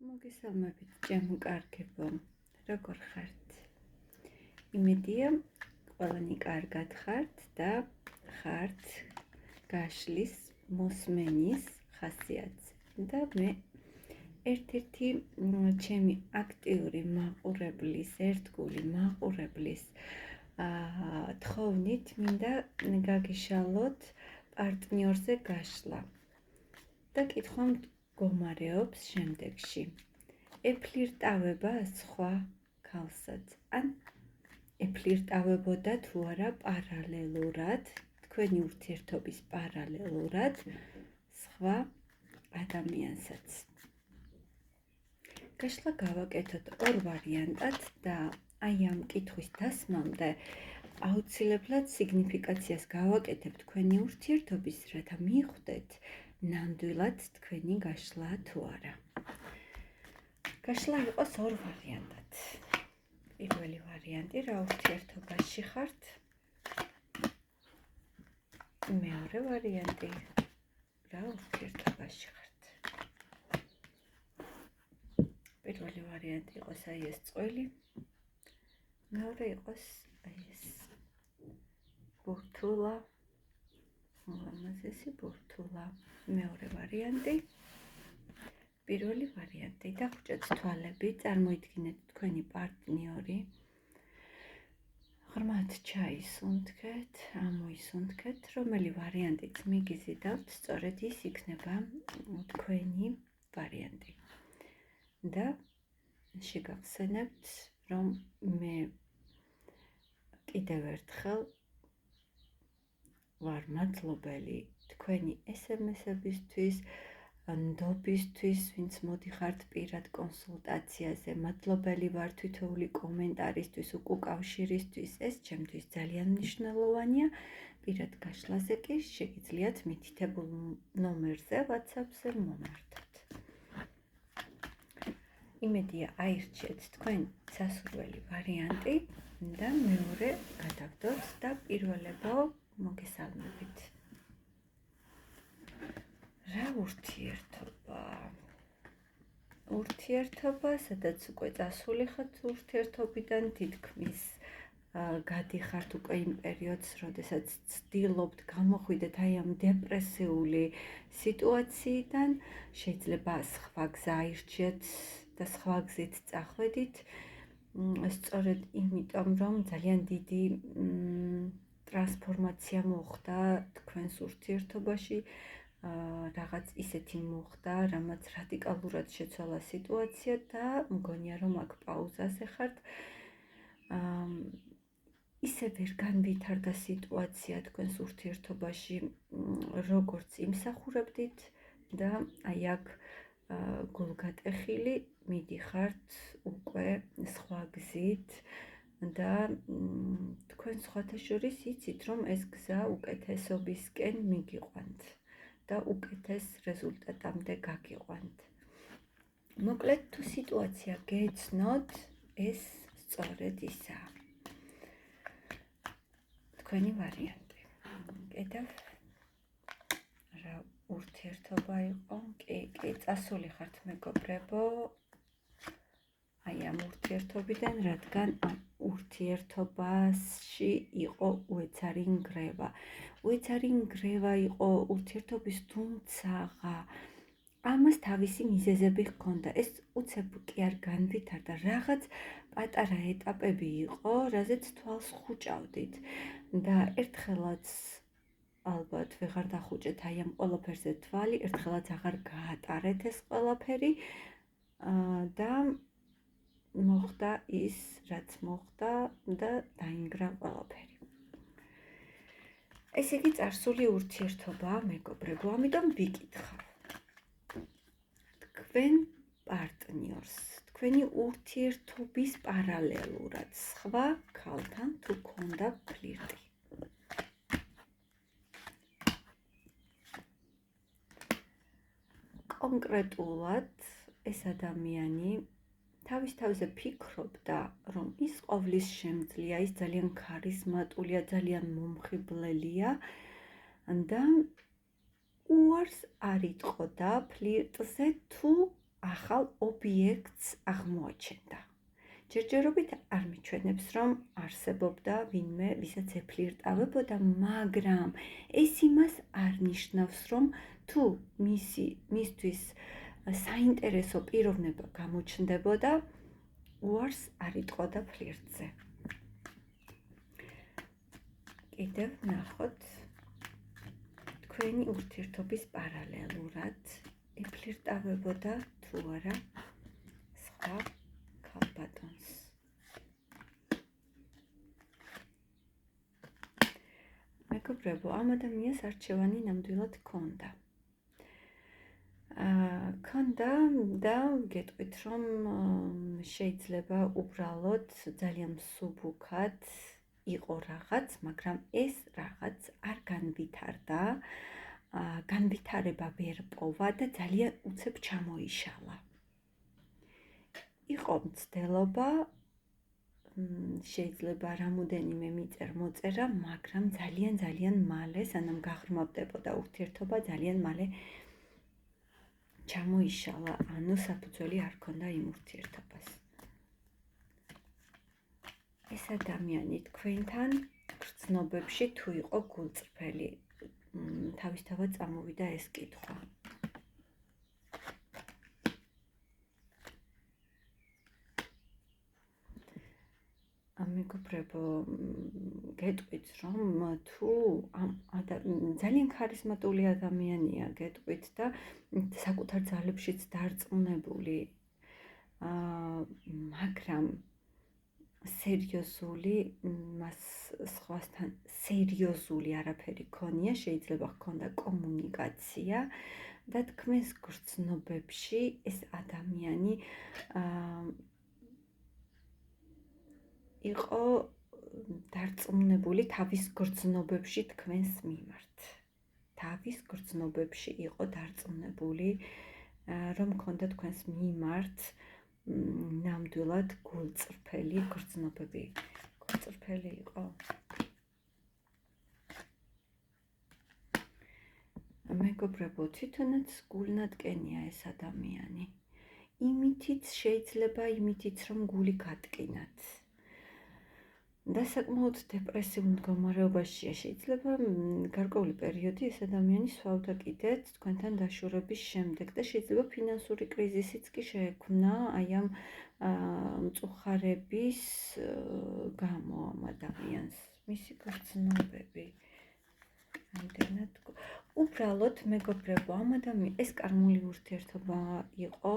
მოგესალმებით ჩემო კარგებო, როგორ ხართ? იმედია ყველანი კარგად ხართ და ხართ გაშლის მოსმენის ხასიათზე და მე ერთ-ერთი ჩემი აქტიური მაყურებლის, ერთგული მაყურებლის თხოვნით მინდა გაგიშალოთ პარტნიორზე გაშლა და კითხვა მდგომარეობს შემდეგში. ეფლირტავება სხვა ქალსაც, ან ეფლირტავებოდა თუ არა პარალელურად, თქვენი ურთიერთობის პარალელურად სხვა ადამიანსაც. გაშლა გავაკეთოთ ორ ვარიანტად და აი ამ კითხვის დასმამდე აუცილებლად სიგნიფიკაციას გავაკეთებ თქვენი ურთიერთობის, რათა მიხვდეთ ნამდვილად თქვენი გაშლა თუ არა. გაშლა იყოს ორ ვარიანტად. პირველი ვარიანტი, რა ურთიერთობაში ხართ. მეორე ვარიანტი, რა ურთიერთობაში ხართ. პირველი ვარიანტი იყოს აი ეს წყვილი. მეორე იყოს აი ეს ბურთულა. ულამაზესი ბურთულა. მეორე ვარიანტი. პირველი ვარიანტი. დაგვრჩეთ თვალები, წარმოიდგინეთ თქვენი პარტნიორი. ღრმად ჩაისუნთქეთ, ამოისუნთქეთ, რომელი ვარიანტიც მიგიზიდავთ, სწორედ ის იქნება თქვენი ვარიანტი. და შეგახსენებთ, რომ მე კიდევ ერთხელ ვარ მადლობელი თქვენი SMS-ებისთვის, ნდობისთვის, ვინც მოდიხართ პირად კონსულტაციაზე, მადლობელი ვარ თითოეული კომენტარისთვის, უკავშირისთვის, ეს ჩემთვის ძალიან მნიშვნელოვანია. პირად გაშლაზე კი შეგიძლიათ მითითებულ ნომერზე, WhatsApp-ზე მომართოთ. იმედია აირჩიეთ თქვენ სასურველი ვარიანტი და მეორე გადავდოთ და პირველებო მოგესალმებით. რა ურთიერთობა? ურთიერთობა, სადაც უკვე წასული ხართ ურთიერთობიდან, თითქმის გადიხართ უკვე იმ პერიოდს, როდესაც ცდილობთ გამოხვიდეთ აი ამ დეპრესიული სიტუაციიდან, შეიძლება სხვა გზა აირჩიეთ და სხვა გზით წახვედით, სწორედ იმიტომ, რომ ძალიან დიდი ტრანსფორმაცია მოხდა თქვენს ურთიერთობაში, რაღაც ისეთი მოხდა, რამაც რადიკალურად შეცვალა სიტუაცია და მგონია, რომ აქ პაუზაზე ხართ. ისე ვერ განვითარდა სიტუაცია თქვენს ურთიერთობაში, როგორც იმსახურებდით და აი აქ გულგატეხილი მიდიხართ უკვე სხვა გზით და თქვენ სხვათა შორის იცით, რომ ეს გზა უკეთესობისკენ მიგიყვანთ და უკეთეს რეზულტატამდე გაგიყვანთ. მოკლედ, თუ სიტუაცია გეცნოთ, ეს სწორედ ისაა. თქვენი ვარიანტი. კიდევ რა ურთიერთობა იყო? კი, წასული ხართ მეგობრებო. აი ამ ურთიერთობიდან, რადგან ამ ურთიერთობაში იყო უეცარი ნგრევა. უეცარი ნგრევა იყო ურთიერთობის, თუმცა ამას თავისი მიზეზები ჰქონდა. ეს უცებ კი არ განვითარდა. რაღაც პატარა ეტაპები იყო, რაზეც თვალს ხუჭავდით და ერთხელაც ალბათ ვეღარ დახუჭეთ აი ამ ყველაფერზე თვალი, ერთხელაც აღარ გაატარეთ ეს ყველაფერი და მოხდა ის, რაც მოხდა და დაინგრა ყველაფერი. ეს იგი წარსული ურთიერთობაა, მეგობრებო, ამიტომ ვიკითხავ. თქვენ პარტნიორს, თქვენი ურთიერთობის პარალელურად სხვა ქალთან თუ ქონდა ფლირტი. კონკრეტულად ეს ადამიანი თავის თავზე ფიქრობდა, რომ ის ყოვლის შემძლეა, ის ძალიან ქარიზმატულია, ძალიან მომხიბლელია და უარს არ იტყოდა ფლირტზე თუ ახალ ობიექტს აღმოაჩენდა. ჯერჯერობით არ მიჩვენებს, რომ არსებობდა ვინმე, ვისაც ეფლირტავებოდა, მაგრამ ეს იმას არ ნიშნავს, რომ თუ მისთვის საინტერესო პიროვნება გამოჩნდებოდა, უარს არ იტყოდა ფლირტზე. კიდევ ნახოთ თქვენი ურთიერთობის პარალელურად ეფლირტავებოდა თუ არა სხვა ქალბატონს. მეგობრებო, ამ ადამიანს არჩევანი ნამდვილად ჰქონდა. და გეტყვით, რომ შეიძლება უბრალოდ ძალიან მსუბუქად იყო რაღაც, მაგრამ ეს რაღაც არ განვითარდა, განვითარება ვერ პოვა და ძალიან უცებ ჩამოიშალა. იყო მცდელობა, შეიძლება რამოდენიმე მიწერ-მოწერა, მაგრამ ძალიან მალე, სანამ გაღრმავდებოდა ურთიერთობა, ძალიან მალე ჩამოიშალა, ანუ საფუძველი არ ჰქონდა იმ ურთიერთობას. ეს ადამიანი თქვენთან გრძნობებში თუ იყო გულწრფელი, თავისთავად წამოვიდა ეს კითხვა. მეგობრებო, გეტყვით, რომ თუ ძალიან ქარიზმატული ადამიანია, გეტყვით და საკუთარ ძალებშიც დარწმუნებული, მაგრამ სერიოზული, მას სხვასთან სერიოზული არაფერი ქონია, შეიძლება ჰქონდა კომუნიკაცია და თქვენს გრძნობებში ეს ადამიანი იყო დარწმუნებული თავის გრძნობებში თქვენს მიმართ. თავის გრძნობებში იყო დარწმუნებული, რომ ქონდა თქვენს მიმართ ნამდვილად გულწრფელი გრძნობები. გულწრფელი იყო. მეგობრებო, თვითონაც გულნატკენია ეს ადამიანი. იმითიც, რომ გული გატკინათ. და საკმაოდ დეპრესიულ მდგომარეობაშია. შეიძლება გარკვეული პერიოდი ეს ადამიანი სვავდა კიდეც თქვენთან დაშორების შემდეგ და შეიძლება ფინანსური კრიზისიც კი შეექმნა აი ამ მწუხარების გამო ამ ადამიანს. მისი გრძნობები ამდენად უბრალოდ მეგობრებო, ამ ადამიანს ეს კარმული ურთიერთობა იყო,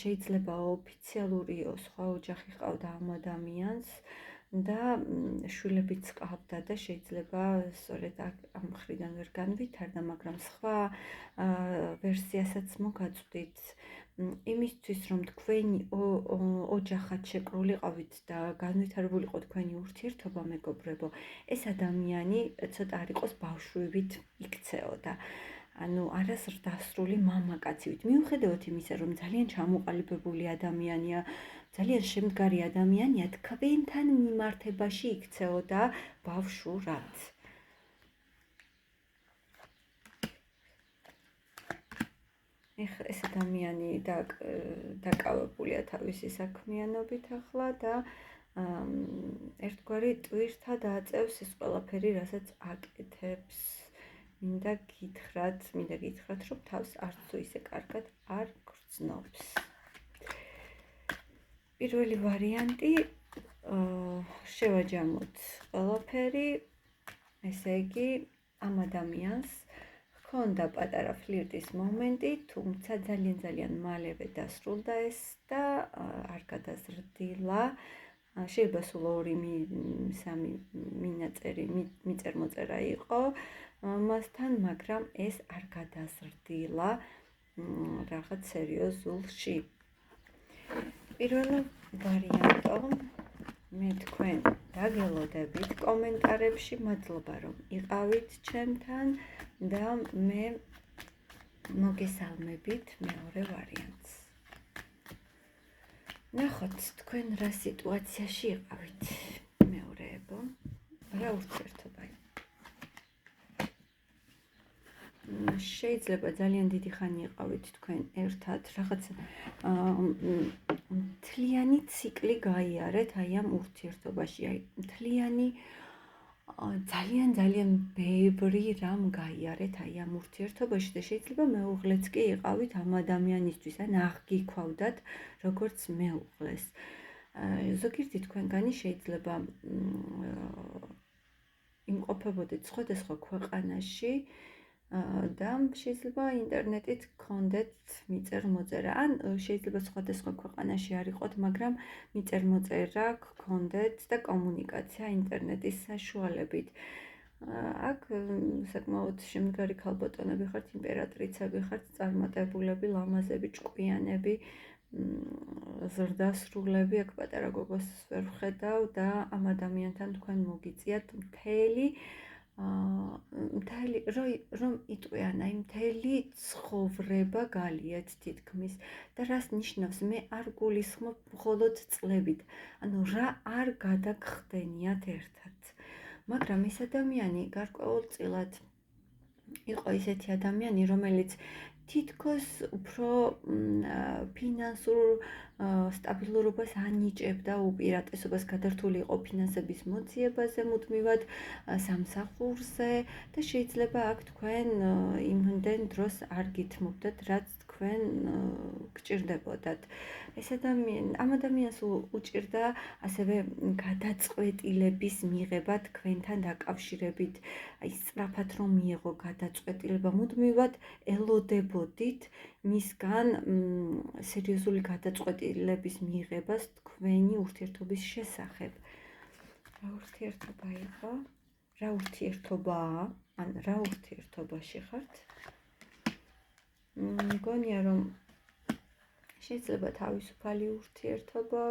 შეიძლება ოფიციალურიო სხვა ოჯახი ყავდა ამ ადამიანს და შვილებიც ყავდა და შეიძლება სწორედ ამ მხრიდან ვერ განვითარდა, მაგრამ სხვა ვერსიასაც მოგაწვდით იმისთვის, რომ თქვენი ოჯახად შეკრულიყავით და განვითარებულიყო თქვენი ურთიერთობა, მეგობრებო, ეს ადამიანი ცოტა არ იყოს ბავშვივით იქცეოდა. ანუ არასრდასრული მამაკაცივით. მიუხედავად იმისა, რომ ძალიან ჩამოყალიბებული ადამიანია, ძალიან შემდგარი ადამიანია, თქვენთან მიმართებაში იქცეოდა ბავშვურად. ეხლა ეს ადამიანი დაკავებულია თავისი საქმიანობით ახლა და ერთგვარი ტვირთად აწევს ეს ყველაფერი, რასაც აკეთებს. მინდა გითხრათ, რომ თავს არც თუ ისე კარგად არ გრძნობს. პირველი ვარიანტი, შევაჯამოთ ყველაფერი, ესე იგი, ამ ადამიანს ჰქონდა პატარა ფლირტის მომენტი, თუმცა ძალიან მალევე დასრულდა ეს და არ გადაზრდილა. შეიძლება სულ 2-3 მიწერ-მოწერა იყო მასთან, მაგრამ ეს არ გადაზრდილა რაღაც სერიოზულში. პირველი ვარიანტო, მე თქვენ დაგელოდებით კომენტარებში, მადლობა რომ იყავით ჩემთან და მე მოგესალმებით მეორე ვარიანტს. ნახოთ თქვენ რა სიტუაციაში იყავით, მეორეებო, რა ურთიერთობა. შეიძლება ძალიან დიდი ხანი იყავით თქვენ ერთად, რაღაც მთლიანი ციკლი გაიარეთ აი ამ ურთიერთობაში, აი მთლიანი ძალიან ბევრი რამ გაიარეთ აი ამ ურთიერთობაში და შეიძლება მეუღლეც კი იყავით ამ ადამიანისთვის, ან აღგიქვავდათ როგორც მეუღლეს. ზოგიერთი თქვენგანი შეიძლება იმყოფებოდეთ სხვადასხვა ქვეყანაში და შეიძლება ინტერნეტით გქონდეთ მიწერ-მოწერა, ან შეიძლება სხვადასხვა ქვეყანაში არ იყოთ, მაგრამ მიწერ-მოწერა გქონდეთ და კომუნიკაცია ინტერნეტის საშუალებით. აქ საკმაოდ შემდგარი ქალბატონები ხართ, იმპერატრიცები ხართ, წარმატებულები, ლამაზები, ჭკვიანები, ზრდასრულები, აქ პატარა გოგოს ვერ ვხედავ და ამ ადამიანთან თქვენ მოგიწიათ მთელი რომ იტყვიან, აი მთელი ცხოვრება გალიათ თითქმის და რას ნიშნავს, მე არ გულისხმობ მხოლოდ წლებით, ანუ რა არ გადაგხდენიათ ერთად. მაგრამ ეს ადამიანი გარკვეულწილად იყო ისეთი ადამიანი, რომელიც თითქოს უფრო ფინანსურ სტაბილურობას ანიჭებდა, უპირატესობას გადართული იყო ფინანსების მოძიებაზე მუდმივად, სამსახურზე და შეიძლება აქ თქვენ იმდენ დროს არ გითმობდათ, რაც თქვენ გჭირდებოდათ. ამ ადამიანს უჭირდა ასევე გადაწყვეტილების მიღება თქვენთან დაკავშირებით, აი სწრაფად რომ მიიღო გადაწყვეტილება, მუდმივად ელოდებოდით მისგან სერიოზული გადაწყვეტილების მიღებას თქვენი ურთიერთობის შესახებ. რა ურთიერთობა იყო? რა ურთიერთობაა? ან რა ურთიერთობაში ხართ? მგონია რომ შეიძლება თავისუფალი ურთიერთობა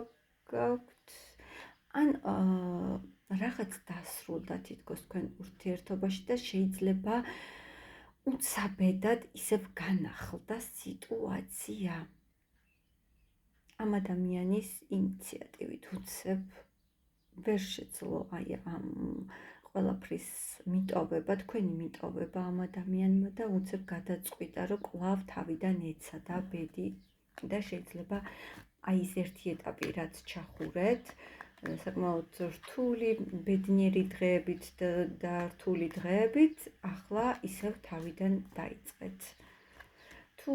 გაქვთ, ან რაღაც დასრულდა თითქოს თქვენ ურთიერთობაში და შეიძლება უცაბედად ისევ განახლდა სიტუაცია. ამ ადამიანის ინიციატივით უცებ ვერ შეძლო აი ამ ყველაფრის მიტოვება, თქვენი მიტოვება ამ ადამიანმა და უცებ გადაწყვიტა, რომ კვლავ თავიდან ეცადა ბედი და შეიძლება აი ეს ერთი ეტაპი, რაც ჩახურეთ, საკმაოდ რთული, ბედნიერი დღეებით და რთული დღეებით, ახლა ისევ თავიდან დაიწყეთ. თუ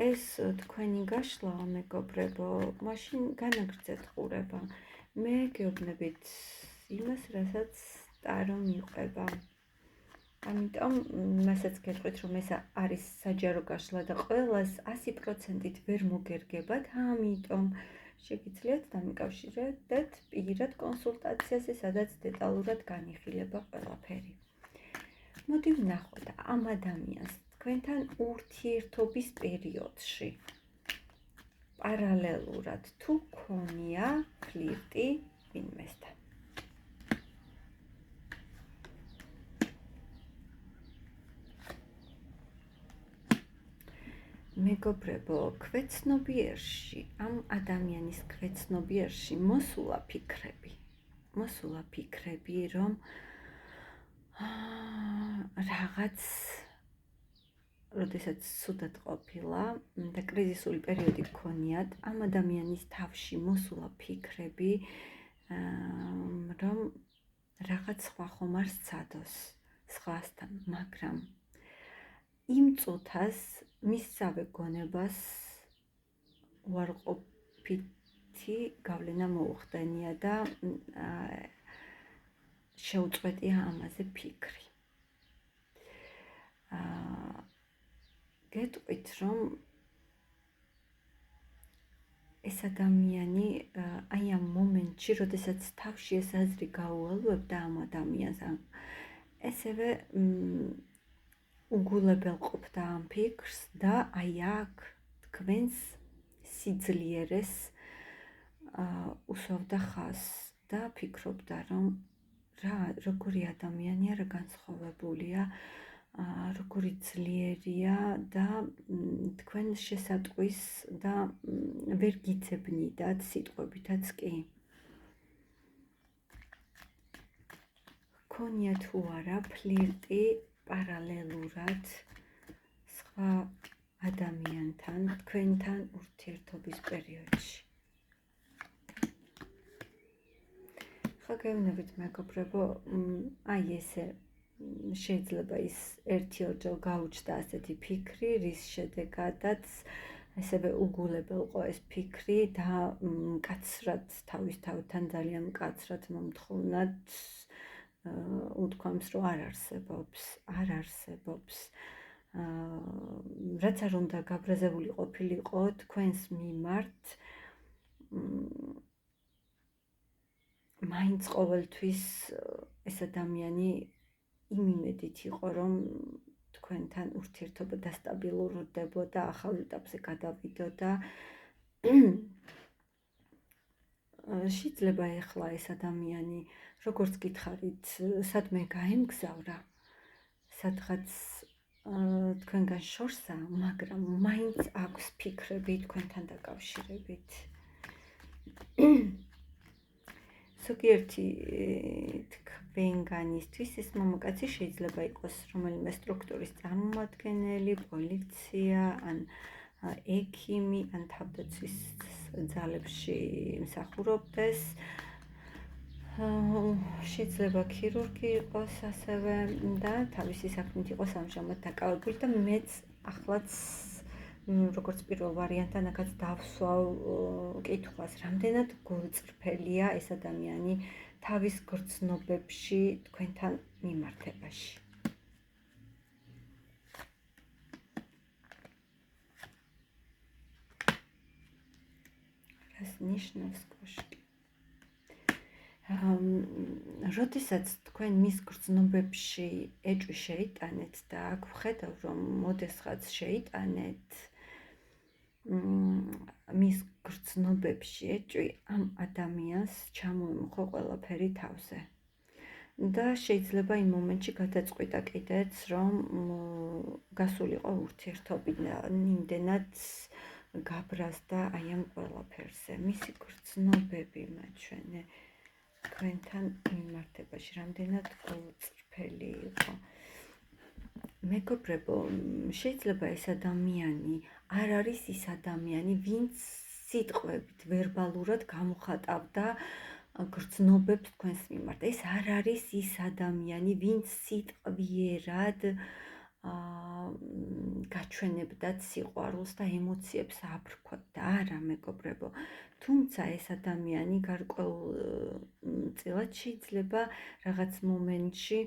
ეს თქვენი გაშლა, მეგობრებო, მაშინ განაგრძეთ ყურება. მე გეუბნებით იმას, რასაც ტარო მიყვება. ამიტომ მასაც გეტყვით, რომ ეს არის საჯარო გაშლა და ყველას 100%-ით ვერ მოგერგებათ, ამიტომ შეგიძლიათ დამიკავშირდეთ პირად კონსულტაციაზე, სადაც დეტალურად განიხილება ყველაფერი. მოდი ვნახოთ ამ ადამიანს თქვენთან ურთიერთობის პერიოდში. პარალელურად თუ ქონია ფლირტი ვინმესთან. მეგობრებო, ქვეცნობიერში, ამ ადამიანის ქვეცნობიერში მოსულა ფიქრები, რომ რაღაც როდესაც ცუდად ყოფილა და კრიზისული პერიოდი გქონიათ, ამ ადამიანის თავში მოსულა ფიქრები, რომ რაღაც სხვა ხომ არ სცადოს სხვასთან, მაგრამ იმ წუთას მისსავე გონებას უარყოფითი გავლენა მოუხდენია და შეუწყვეტია ამაზე ფიქრი. გეტყვით, რომ ეს ადამიანი აი ამ მომენტში, როდესაც თავში ეს აზრი გაუელვებდა ამ ადამიანს, ესევე უგულებელყოფდა ამ ფიქრს და აი აქ თქვენს სიძლიერეს უსვავდა ხაზს და ფიქრობდა, რომ როგორი ადამიანია, რა განსხვავებულია, როგორი ძლიერია და თქვენ შესატყვის და ვერ გიძებნიდათ სიტყვებითაც კი. ქონია თუ არა ფლირტი პარალელურად სხვა ადამიანთან თქვენთან ურთიერთობის პერიოდში. ხო გეუბნებით მეგობრებო, აი ესე შეიძლება ის ერთი-ორჯერ გაუჩნდა ასეთი ფიქრი, რის შედეგადაც ესევე უგულებელყო ეს ფიქრი და მკაცრად თავისთავთან ძალიან მკაცრად მომთხოვნად უთქვამს, რომ არ არსებობს. რაც არ უნდა გაბრაზებული ყოფილიყო თქვენს მიმართ, მაინც ყოველთვის ეს ადამიანი იმ იმედით იყო, რომ თქვენთან ურთიერთობა დასტაბილურდებოდა, ახალ ეტაპზე გადავიდოდა. შეიძლება ეხლა ეს ადამიანი, როგორც გითხარით, სადმე გაემგზავრა, სადღაც თქვენგან შორსა, მაგრამ მაინც აქვს ფიქრები თქვენთან დაკავშირებით. ზოგიერთი თქვენგანისთვის ეს მამაკაცი შეიძლება იყოს რომელიმე სტრუქტურის წარმომადგენელი, პოლიცია, ან ექიმი, ან თავდაცვის ძალებში მსახურობდეს. შეიძლება ქირურგი იყოს ასევე და თავისი საქმით იყოს ამჟამად დაკავებული და მეც ახლაც როგორც პირველ ვარიანტად დავსვავ კითხვას, რამდენად გულწრფელია ეს ადამიანი თავის გრძნობებში თქვენთან მიმართებაში. რას ნიშნავს კოშკი? როდესაც თქვენ მის გრძნობებში ეჭვი შეიტანეთ და აქ ვხედავ, რომ მოდესღაც შეიტანეთ მის გრძნობებში ეჭვი, ამ ადამიანს ჩამოემხო ყველაფერი თავზე. და შეიძლება იმ მომენტში გადაწყვიტა კიდეც, რომ გასულიყო ურთიერთობიდან იმდენად გაბრაზდა აი ამ ყველაფერზე. მისი გრძნობები მაჩვენე თქვენთან მიმართებაში, რამდენად გულწრფელი იყო. მეგობრებო, შეიძლება ეს ადამიანი არ არის ის ადამიანი, ვინც სიტყვებით, ვერბალურად გამოხატავდა გრძნობებს თქვენს მიმართ. ეს არ არის ის ადამიანი, ვინც სიტყვიერად გაჩვენებდათ სიყვარულს და ემოციებს აფრქვებდა. არა, მეგობრებო, თუმცა ეს ადამიანი გარკვეულწილად შეიძლება რაღაც მომენტში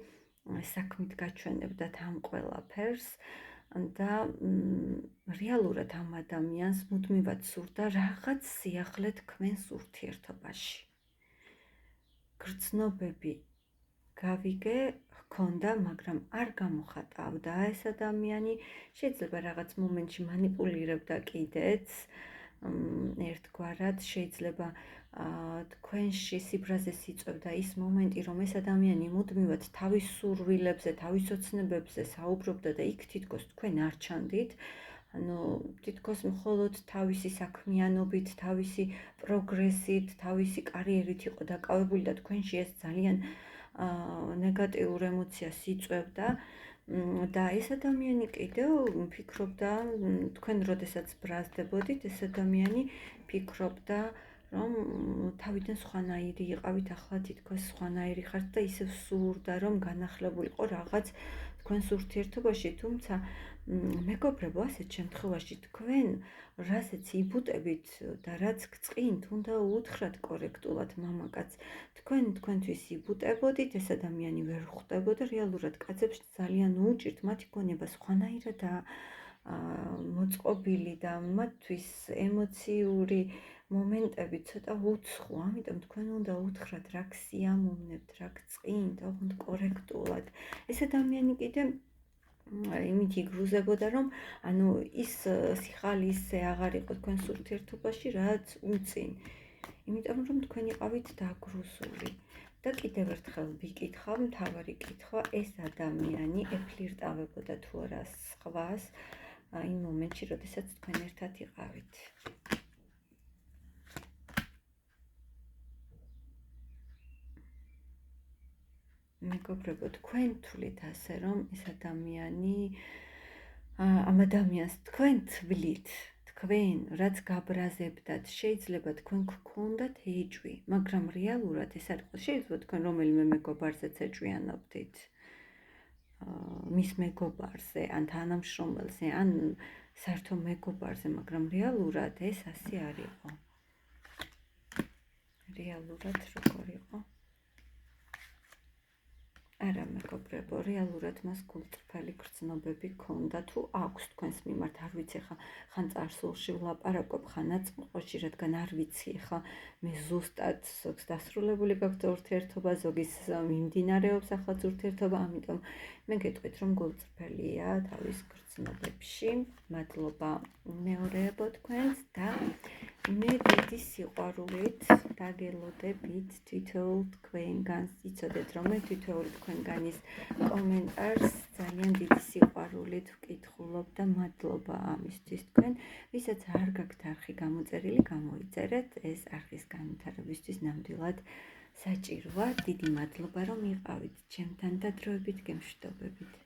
საქმით გაჩვენებდათ ამ ყველაფერს და რეალურად ამ ადამიანს მუდმივად სურდა რაღაც სიახლე თქვენს ურთიერთობაში. გრძნობები გავიგე, ჰქონდა, მაგრამ არ გამოხატავდა ეს ადამიანი. შეიძლება რაღაც მომენტში მანიპულირებდა კიდეც ერთგვარად, შეიძლება თქვენში სიბრაზეს იწვევდა ის მომენტი, რომ ეს ადამიანი მუდმივად თავის სურვილებზე, თავის ოცნებებზე საუბრობდა და იქ თითქოს თქვენ არ ჩანდით. ანუ თითქოს მხოლოდ თავისი საქმიანობით, თავისი პროგრესით, თავისი კარიერით იყო დაკავებული და თქვენში ეს ძალიან ნეგატიურ ემოციას იწვევდა. და ეს ადამიანი კიდევ ფიქრობდა, თქვენ როდესაც ბრაზდებოდით, ეს ადამიანი ფიქრობდა, რომ თავიდან სხვანაირი იყავით, ახლა თითქოს სხვანაირი ხართ და ისევ სურდა, რომ განახლებულიყო რაღაც თქვენს ურთიერთობაში, თუმცა მეგობრებო, ასეთ შემთხვევაში თქვენ რასაც იბუტებით და რაც გწყინთ, უნდა უთხრათ კორექტულად მამაკაცს. თქვენთვის იბუტებოდით, ეს ადამიანი ვერ ხვდებოდა, რეალურად კაცებს ძალიან უჭირთ მათი გონება სხვანაირადაა მოწყობილი და მათთვის ემოციური მომენტები ცოტა უცხო, ამიტომ თქვენ უნდა უთხრათ რა გსიამოვნებთ, რა გწყინთ, ოღონდ კორექტულად. ეს ადამიანი კიდე იმით იგრუზებოდა, რომ ანუ ის სიხალისე აღარ იყო თქვენს ურთიერთობაში, რაც უწინ. იმიტომ რომ თქვენ იყავით დაგრუსული. და კიდევ ერთხელ ვიკითხავ, მთავარი კითხვა, ეს ადამიანი ეფლირტავებოდა თუ არა სხვას იმ მომენტში, როდესაც თქვენ ერთად იყავით. მეგობრებო, თქვენ თვლით ასე, რომ ეს ადამიანი ამ ადამიანს თქვენ თვლით, თქვენ რაც გაბრაზებდათ, შეიძლება თქვენ გქონდათ ეჭვი, მაგრამ რეალურად ეს არ იყო. შეიძლება თქვენ რომელიმე მეგობარზეც ეჭვიანობდით. მის მეგობარზე, ან თანამშრომელზე, ან საერთო მეგობარზე, მაგრამ რეალურად ეს ასე არ იყო. რეალურად როგორ იყო? არა მეგობრებო, რეალურად მას გულწრფელი გრძნობები ჰქონდა, თუ აქვს თქვენს მიმართ, არ ვიცი ხა, ხან წარსულში ვლაპარაკობ, ხანაც მყოში, რადგან არ ვიცი ხა, მე ზუსტად ზოგს დასრულებული გაქვთ ურთიერთობა, ზოგის მიმდინარეობს ახლა ურთიერთობა, ამიტომ მე გეტყვით, რომ გულწრფელია თავის გრძნობებში. მადლობა მეორეებო თქვენს და მე დიდი სიყვარულით დაგელოდებით თითოეულ თქვენგანს. იცოდეთ რომ მე თითოეულ თქვენგანის კომენტარს ძალიან დიდი სიყვარულით ვკითხულობ და მადლობა ამისთვის თქვენ, ვისაც არ გაქვთ არხი გამოწერილი, გამოიწერეთ, ეს არხის განვითარებისთვის ნამდვილად საჭიროა. დიდი მადლობა რომ იყავით ჩემთან და დროებით გემშვიდობებით.